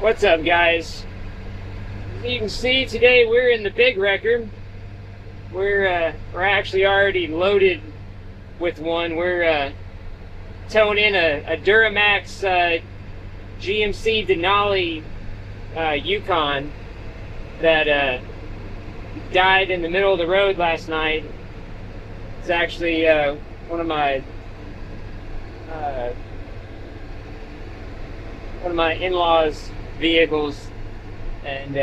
What's up, guys? As you can see, today we're in the big wrecker. We're actually already loaded with one. We're towing in a Duramax GMC Denali Yukon that died in the middle of the road last night. It's actually one of my in-laws' vehicles, and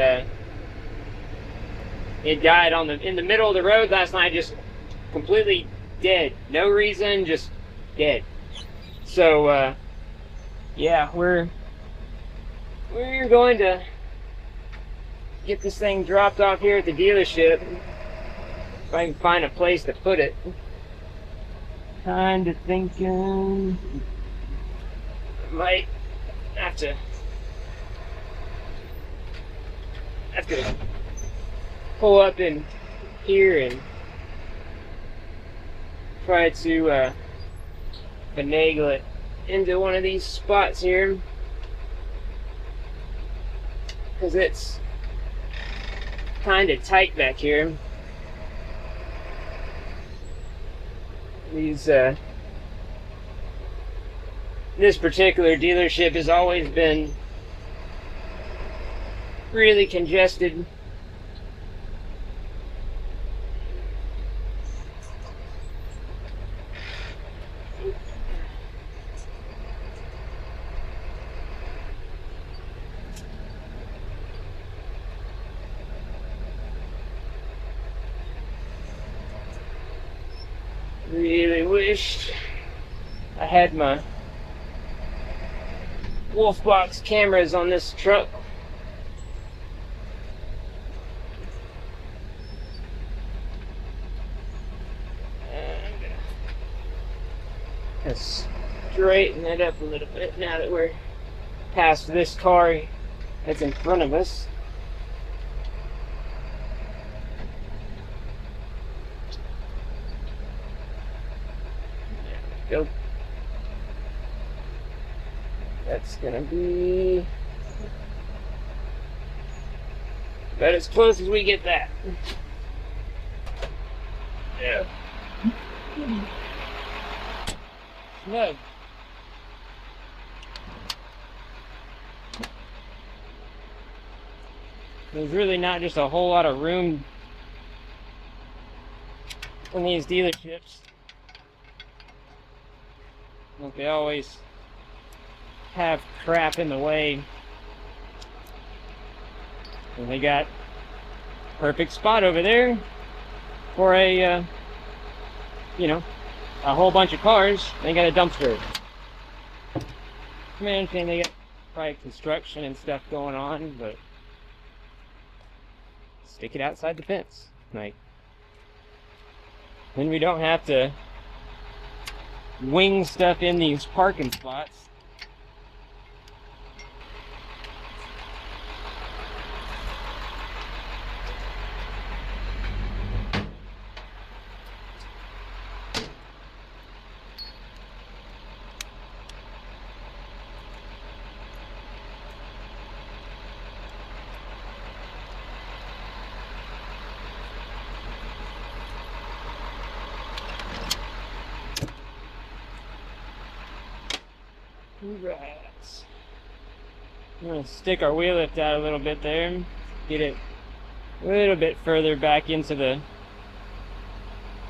it died in the middle of the road last night, just completely dead. No reason, just dead. So yeah, we're going to get this thing dropped off here at the dealership, if I can find a place to put it. Kinda thinking I might have to pull up in here and try to finagle it into one of these spots here, because it's kind of tight back here. This particular dealership has always been really congested. Really wished I had my wolf box cameras on this truck. Let's straighten it up a little bit now that we're past this car that's in front of us. There we go. That's gonna be about as close as we get that. Yeah. No. There's really not just a whole lot of room in these dealerships. Like, they always have crap in the way. And they got a perfect spot over there for a whole bunch of cars. They got a dumpster. I understand they got probably construction and stuff going on, but stick it outside the fence. Like, then we don't have to wing stuff in these parking spots. Right. I'm going to stick our wheel lift out a little bit there, get it a little bit further back into the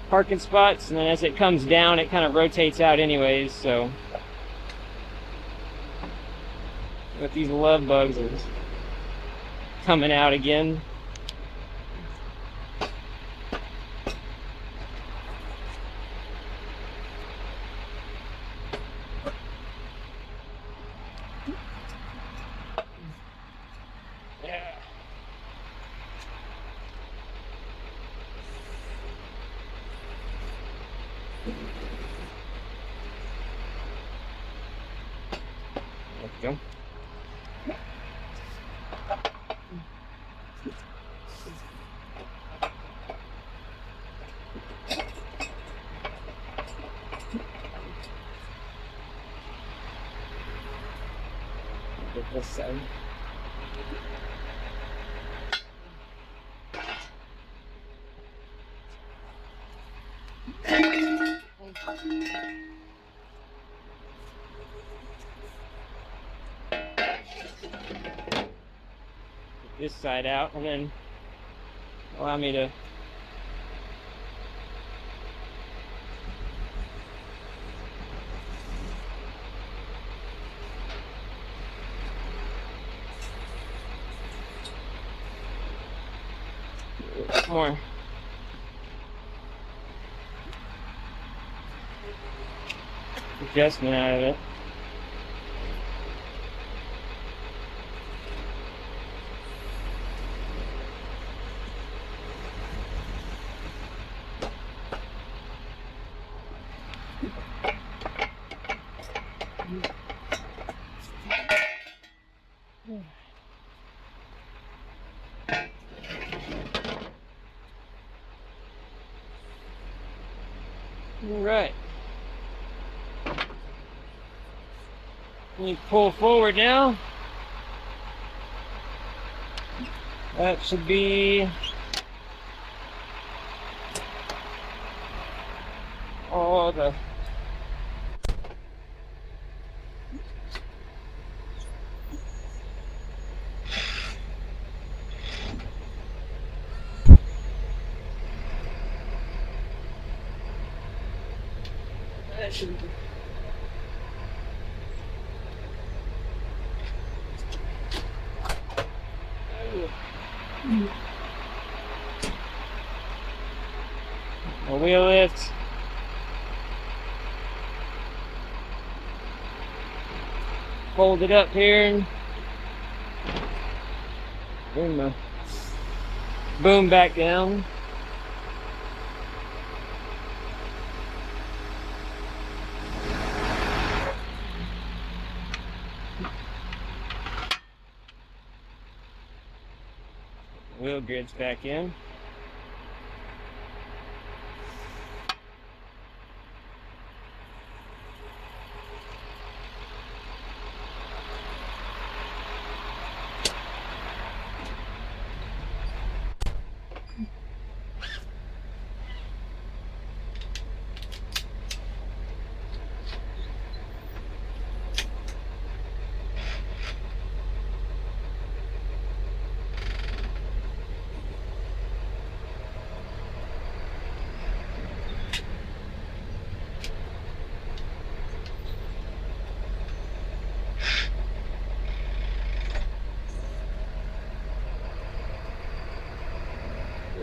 parking spots, and then as it comes down it kind of rotates out anyways. So but these love bugs are coming out again. There we go. Get this side. This side out, and then allow me to more adjustment out of it. All right. We pull forward now. That should be all the that should be a wheel lift. Fold it up here. Bring the boom back down. Wheel grids back in.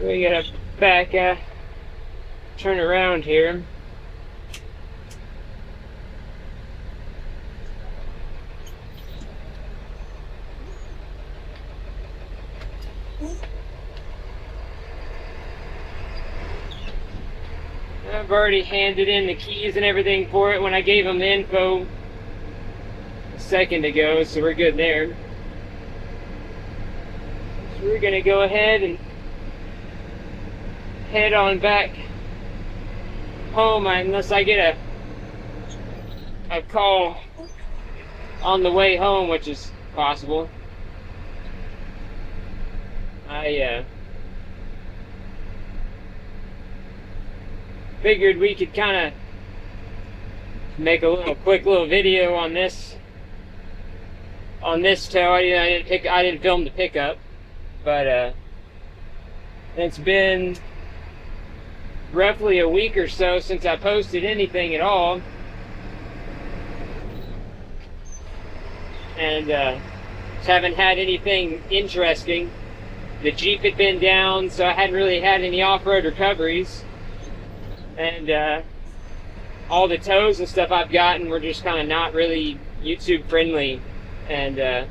We gotta back turn around here. I've already handed in the keys and everything for it when I gave them the info a second ago, so we're good there. So we're gonna go ahead and head on back home unless I get a call on the way home, which is possible. I figured we could kind of make a quick little video on this tow. I didn't film the pickup, but it's been roughly a week or so since I posted anything at all, and just haven't had anything interesting. The Jeep had been down, so I hadn't really had any off-road recoveries, and all the tows and stuff I've gotten were just kind of not really YouTube friendly, and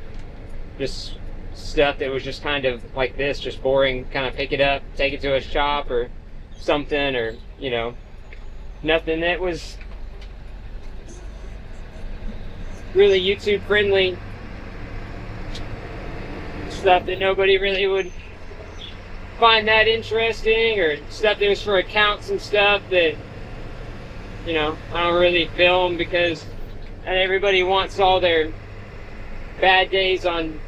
just stuff that was just kind of like this, just boring, kind of pick it up, take it to a shop or something, or nothing that was really YouTube friendly, stuff that nobody really would find that interesting, or stuff that was for accounts and stuff that I don't really film, because everybody wants all their bad days on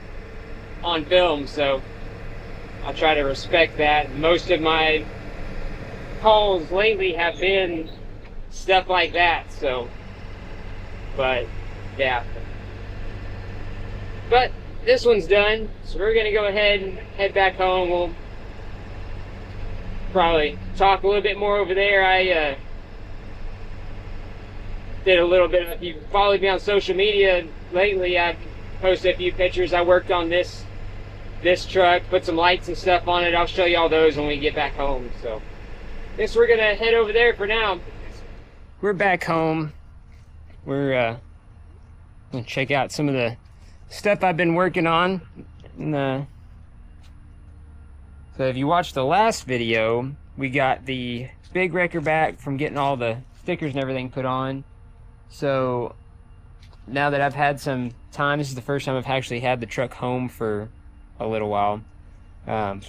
on film, so I'll try to respect that. Most of my calls lately have been stuff like that, so, but yeah. But this one's done, so we're gonna go ahead and head back home. We'll probably talk a little bit more over there. I did a little bit of, if you followed me on social media lately, I posted a few pictures. I worked on this truck, put some lights and stuff on it. I'll show you all those when we get back home. So I guess we're gonna head over there for now. We're back home. We're gonna check out some of the stuff I've been working on. And, so if you watched the last video, we got the big wrecker back from getting all the stickers and everything put on. So now that I've had some time, this is the first time I've actually had the truck home for a little while.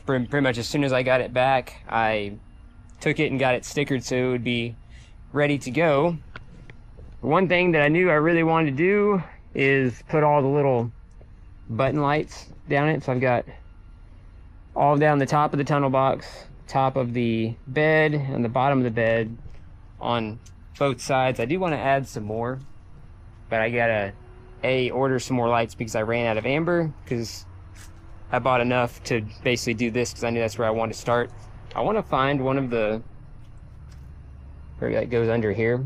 Pretty much as soon as I got it back, I took it and got it stickered so it would be ready to go. One thing that I knew I really wanted to do is put all the little button lights down it. So I've got all down the top of the tunnel box, top of the bed, and the bottom of the bed on both sides. I do want to add some more, but I gotta order some more lights because I ran out of amber, because I bought enough to basically do this because I knew that's where I wanted to start. I want to find one of the, where that goes under here.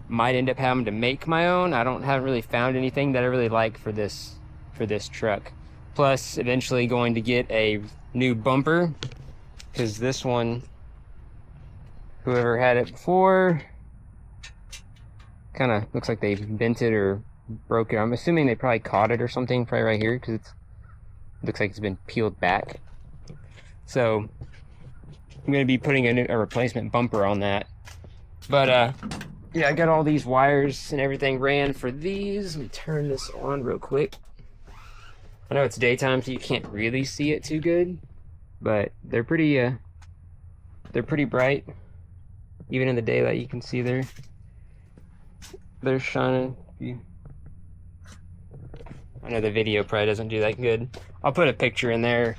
Might end up having to make my own. Haven't really found anything that I really like for this truck. Plus, eventually going to get a new bumper, because this one, whoever had it before, kind of looks like they bent it or broke it. I'm assuming they probably caught it or something, probably right here, because it looks like it's been peeled back. So I'm going to be putting a replacement bumper on that. But yeah, I got all these wires and everything ran for these. Let me turn this on real quick. I know it's daytime, so you can't really see it too good, but they're pretty bright. Even in the daylight, you can see they're shining. I know the video probably doesn't do that good. I'll put a picture in there.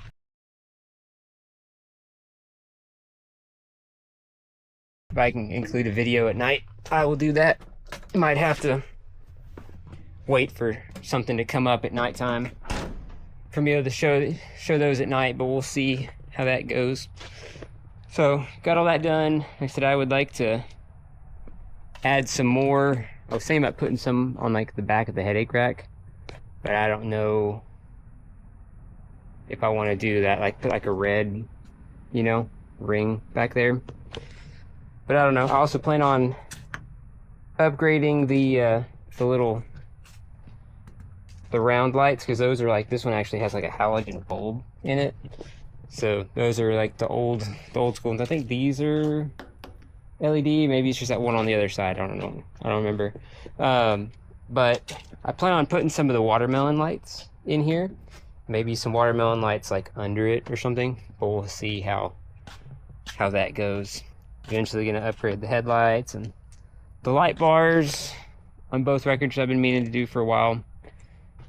If I can include a video at night, I will do that. Might have to wait for something to come up at nighttime for me to show those at night, but we'll see how that goes. So got all that done. Like I said, I would like to add some more. I was saying about putting some on like the back of the headache rack, but I don't know if I want to do that, like put like a red, ring back there. But I don't know. I also plan on upgrading the round lights, because those are like, this one actually has like a halogen bulb in it. So those are like the old school ones. I think these are LED. Maybe it's just that one on the other side. I don't know. I don't remember. But I plan on putting some of the watermelon lights in here. Maybe some watermelon lights like under it or something. But we'll see how that goes. Eventually gonna upgrade the headlights and the light bars on both records I've been meaning to do for a while.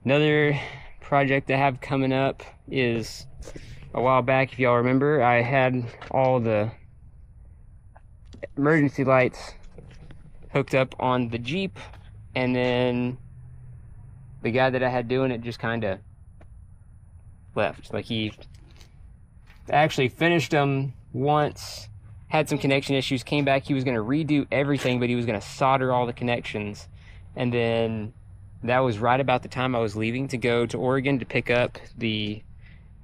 Another project I have coming up is, a while back, if y'all remember, I had all the emergency lights hooked up on the Jeep, and then the guy that I had doing it just kind of left. Like, he actually finished them once, had some connection issues, came back, he was going to redo everything, but he was going to solder all the connections. And then that was right about the time I was leaving to go to Oregon to pick up the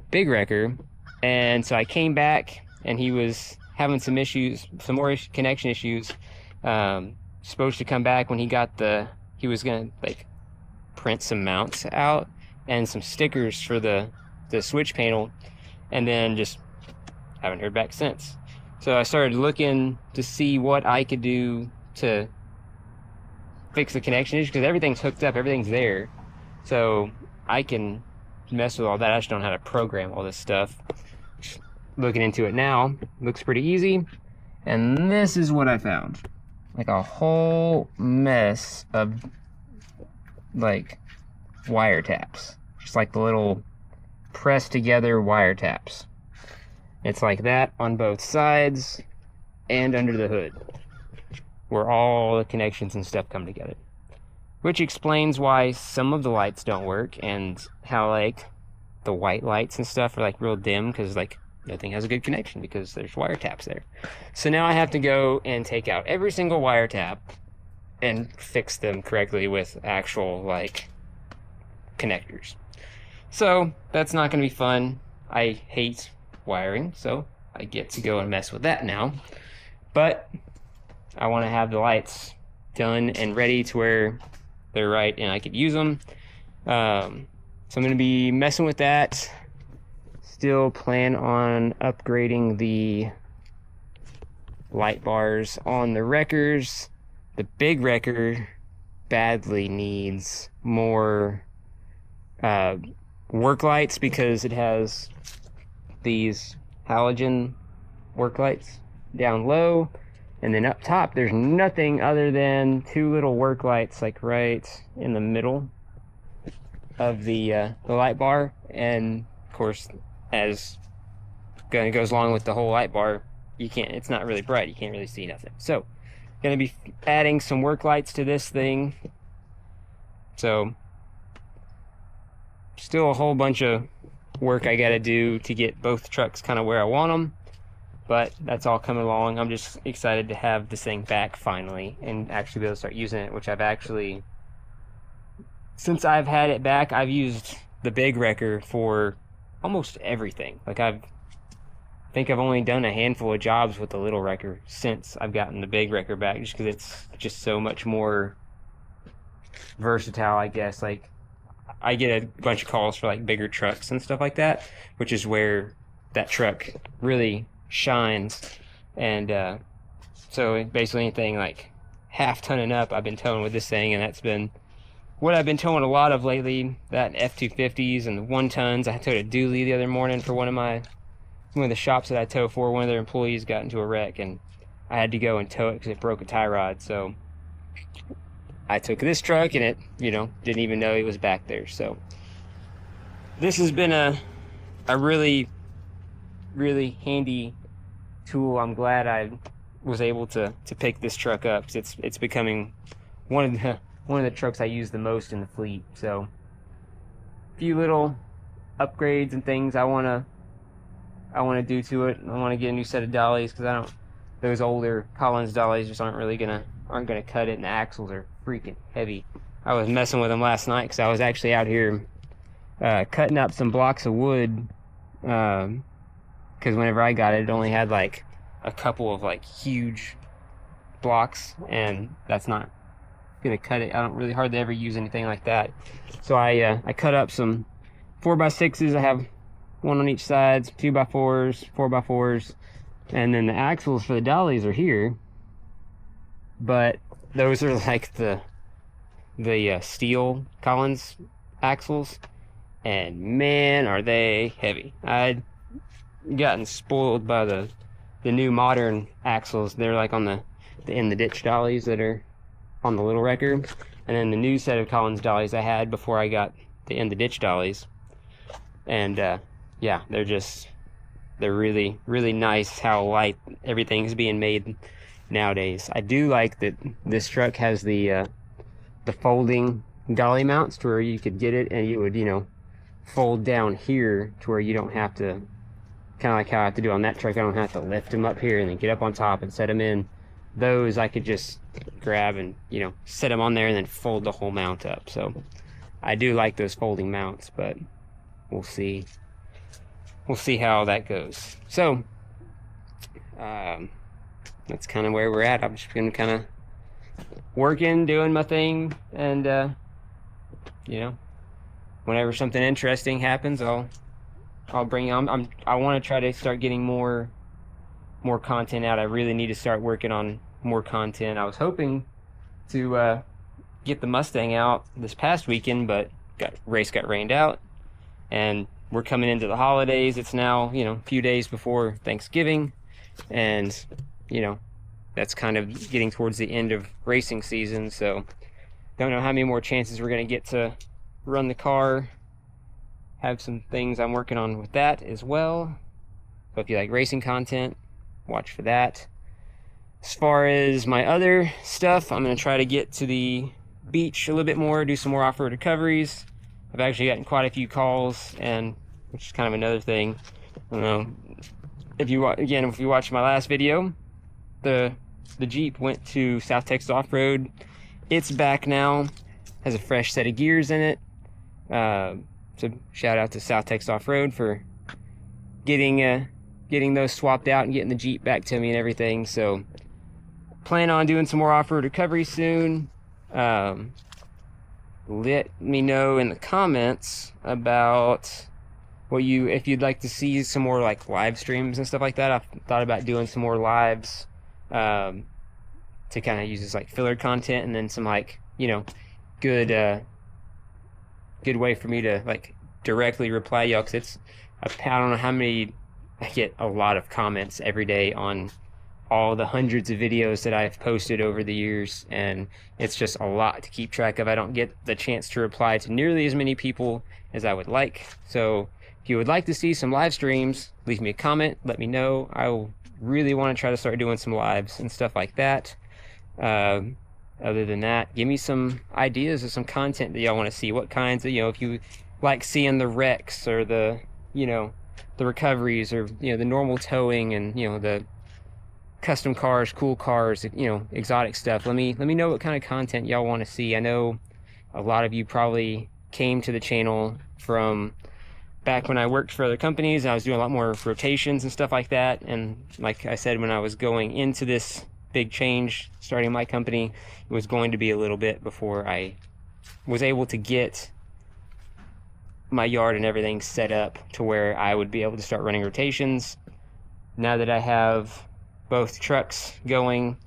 big wrecker. And so I came back and he was having some issues, some more connection issues. Supposed to come back when he was going to like print some mounts out and some stickers for the switch panel, and then just haven't heard back since. So I started looking to see what I could do to fix the connection issue, because everything's hooked up, everything's there. So I can mess with all that. I just don't know how to program all this stuff. Just looking into it now, looks pretty easy. And this is what I found. Like a whole mess of like wiretaps. Just like the little pressed together wire taps. It's like that on both sides and under the hood, where all the connections and stuff come together. Which explains why some of the lights don't work, and how like the white lights and stuff are like real dim, because like nothing has a good connection because there's wire taps there. So now I have to go and take out every single wire tap and fix them correctly with actual like connectors. So that's not going to be fun. I hate wiring, so I get to go and mess with that now. But I want to have the lights done and ready to where they're right and I could use them. So I'm going to be messing with that. Still plan on upgrading the light bars on the wreckers. The big wrecker badly needs more work lights because it has these halogen work lights down low, and then up top there's nothing other than two little work lights like right in the middle of the light bar. And of course, as goes along with the whole light bar, it's not really bright, you can't really see nothing. So gonna be adding some work lights to this thing. So still a whole bunch of work I gotta do to get both trucks kind of where I want them, but that's all coming along. I'm just excited to have this thing back finally and actually be able to start using it, which I've actually, since I've had it back, I've used the big wrecker for almost everything. Like I think I've only done a handful of jobs with the little wrecker since I've gotten the big wrecker back, just because it's just so much more versatile, I guess. Like I get a bunch of calls for like bigger trucks and stuff like that, which is where that truck really shines. And so basically anything like half ton and up I've been towing with this thing, and that's been what I've been towing a lot of lately. That F250s and the 1 tons. I towed a dually the other morning for one of the shops that I tow for. One of their employees got into a wreck and I had to go and tow it because it broke a tie rod. So I took this truck and it, didn't even know it was back there. So this has been a really, really handy tool. I'm glad I was able to pick this truck up, because it's becoming one of the trucks I use the most in the fleet. So a few little upgrades and things I want to do to it. I want to get a new set of dollies, because those older Collins dollies just aren't gonna cut it, and the axles are freaking heavy. I was messing with them last night because I was actually out here cutting up some blocks of wood, because whenever I got it, it only had like a couple of like huge blocks, and that's not gonna cut it. I don't really hardly ever use anything like that. So I cut up some 4x6s. I have one on each side, 2x4s, 4x4s, and then the axles for the dollies are here. But those are like the steel Collins axles, and man, are they heavy. I'd gotten spoiled by the new modern axles. They're like on the in the ditch dollies that are on the little wrecker, and then the new set of Collins dollies I had before I got the in the ditch dollies. And yeah, they're really, really nice how light everything's being made nowadays. I do like that this truck has the folding dolly mounts, to where you could get it and you would fold down here, to where you don't have to, kind of like how I have to do on that truck. I don't have to lift them up here and then get up on top and set them in. Those I could just grab and set them on there and then fold the whole mount up. So I do like those folding mounts, but we'll see how that goes. So that's kind of where we're at. I'm just gonna kind of working, doing my thing, and whenever something interesting happens, I'll bring you on. I want to try to start getting more content out. I really need to start working on more content. I was hoping to get the Mustang out this past weekend, but race got rained out, and we're coming into the holidays. It's now a few days before Thanksgiving, and that's kind of getting towards the end of racing season. So don't know how many more chances we're going to get to run the car have some things I'm working on with that as well. So if you like racing content, watch for that. As far as my other stuff, I'm going to try to get to the beach a little bit more, do some more off-road recoveries. I've actually gotten quite a few calls, and which is kind of another thing. I don't know if you watched my last video, the Jeep went to South Texas off-road. It's back now, has a fresh set of gears in it. So shout out to South Texas off-road for getting those swapped out and getting the Jeep back to me and everything. So plan on doing some more off-road recovery soon. Let me know in the comments about if you'd like to see some more like live streams and stuff like that. I've thought about doing some more lives to kind of use as like filler content, and then some like, you know, good way for me to like directly reply y'all, because I don't know how many, I get a lot of comments every day on all the hundreds of videos that I've posted over the years, and it's just a lot to keep track of. I don't get the chance to reply to nearly as many people as I would like. So if you would like to see some live streams, leave me a comment, let me know. I will really want to try to start doing some lives and stuff like that. Other than that, give me some ideas of some content that y'all want to see. What kinds of, you know, if you like seeing the wrecks or the, you know, the recoveries, or, you know, the normal towing, and, you know, the custom cars, cool cars, you know, exotic stuff. Let me know what kind of content y'all want to see. I know a lot of you probably came to the channel from back when I worked for other companies, and I was doing a lot more rotations and stuff like that. And like I said, when I was going into this big change, starting my company, it was going to be a little bit before I was able to get my yard and everything set up to where I would be able to start running rotations. Now that I have both trucks going,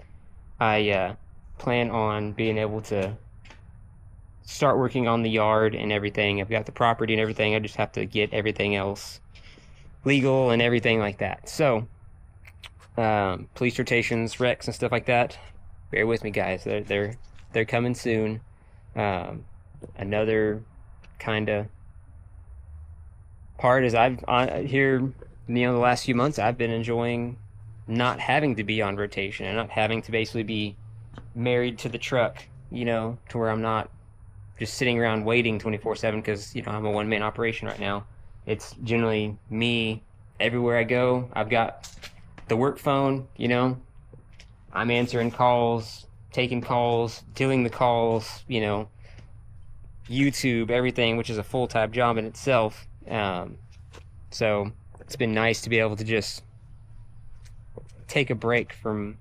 I plan on being able to start working on the yard and everything. I've got the property and everything. I just have to get everything else legal and everything like that. So police rotations, wrecks, and stuff like that, bear with me, guys. They're coming soon. Another kind of part is here, you know, the last few months I've been enjoying not having to be on rotation and not having to basically be married to the truck, you know, to where I'm not just sitting around waiting 24/7, because, you know, I'm a one-man operation right now. It's generally me everywhere I go. I've got the work phone, you know, I'm answering calls, taking calls, doing the calls, you know, YouTube, everything, which is a full-time job in itself. So it's been nice to be able to just take a break from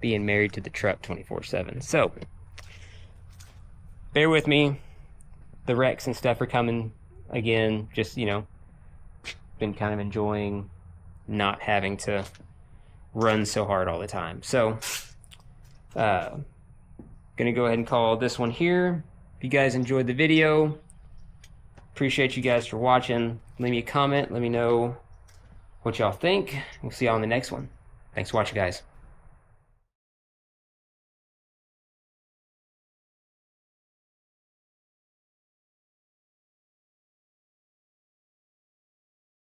being married to the truck 24/7. So bear with me. The wrecks and stuff are coming again. Just, you know, been kind of enjoying not having to run so hard all the time. So gonna go ahead and call this one here. If you guys enjoyed the video, appreciate you guys for watching. Leave me a comment, let me know what y'all think. We'll see y'all on the next one. Thanks for watching, guys.